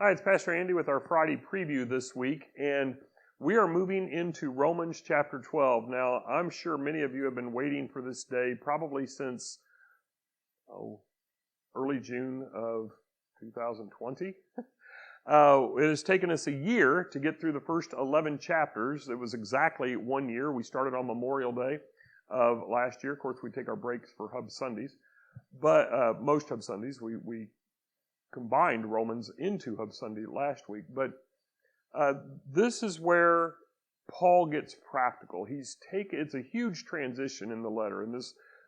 Hi, it's Pastor Andy with our Friday preview this week, and we are moving into Romans chapter 12. Now, I'm sure many of you have been waiting for this day probably since early June of 2020. It has taken us a year to get through the first 11 chapters. It was exactly 1 year. We started on Memorial Day of last year. Of course, we take our breaks for Hub Sundays, but most Hub Sundays, we combined Romans into Hub Sunday last week. But this is where Paul gets practical. It's a huge transition in the letter, and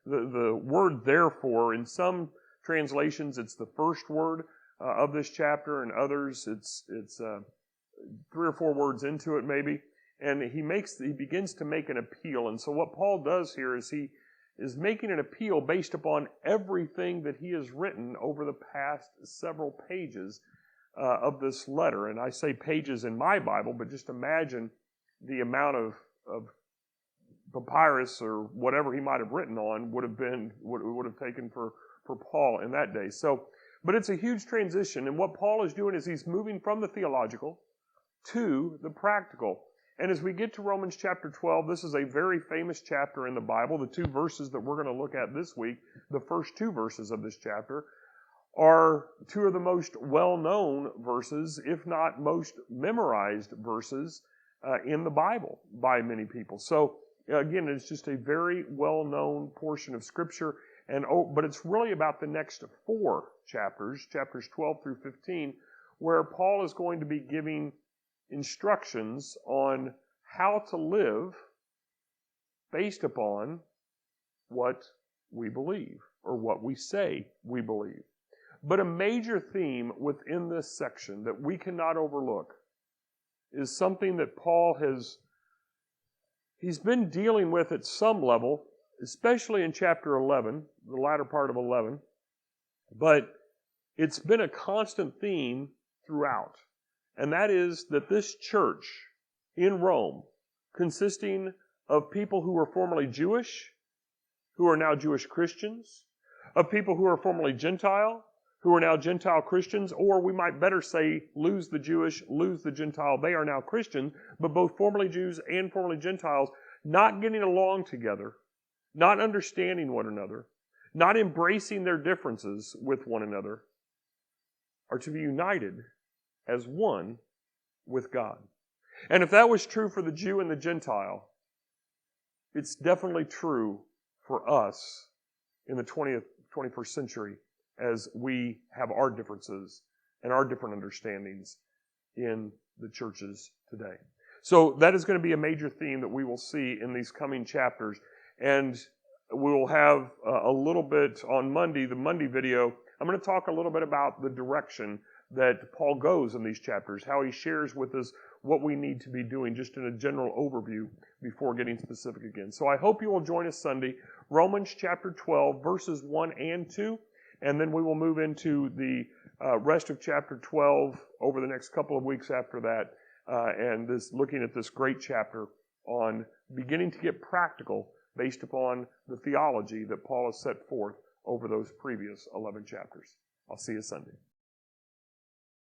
the word "therefore" in some translations it's the first word of this chapter, and others it's 3 or 4 words into it maybe. And he begins to make an appeal. And so what Paul does here is he is making an appeal based upon everything that he has written over the past several pages of this letter. And I say pages in my Bible, but just imagine the amount of papyrus or whatever he might have written on would have taken for Paul in that day. But it's a huge transition, and what Paul is doing is he's moving from the theological to the practical. And as we get to Romans chapter 12, this is a very famous chapter in the Bible. The 2 verses that we're going to look at this week, the first 2 verses of this chapter, are 2 of the most well-known verses, if not most memorized verses in the Bible by many people. So again, it's just a very well-known portion of Scripture, but it's really about the next 4 chapters 12 through 15, where Paul is going to be giving instructions on how to live based upon what we believe or what we say we believe. But a major theme within this section that we cannot overlook is something that Paul he's been dealing with at some level, especially in chapter 11, the latter part of 11, but it's been a constant theme throughout. And that is that this church in Rome, consisting of people who were formerly Jewish, who are now Jewish Christians, of people who are formerly Gentile, who are now Gentile Christians, or we might better say, lose the Jewish, lose the Gentile, they are now Christians, but both formerly Jews and formerly Gentiles, not getting along together, not understanding one another, not embracing their differences with one another, are to be united as one with God. And if that was true for the Jew and the Gentile, it's definitely true for us in the 21st century as we have our differences and our different understandings in the churches today. So that is going to be a major theme that we will see in these coming chapters. And we will have a little bit on Monday, the Monday video. I'm going to talk a little bit about the direction that Paul goes in these chapters, how he shares with us what we need to be doing, just in a general overview before getting specific again. So I hope you will join us Sunday, Romans chapter 12, verses 1 and 2, and then we will move into the rest of chapter 12 over the next couple of weeks after that, and looking at this great chapter on beginning to get practical based upon the theology that Paul has set forth over those previous 11 chapters. I'll see you Sunday.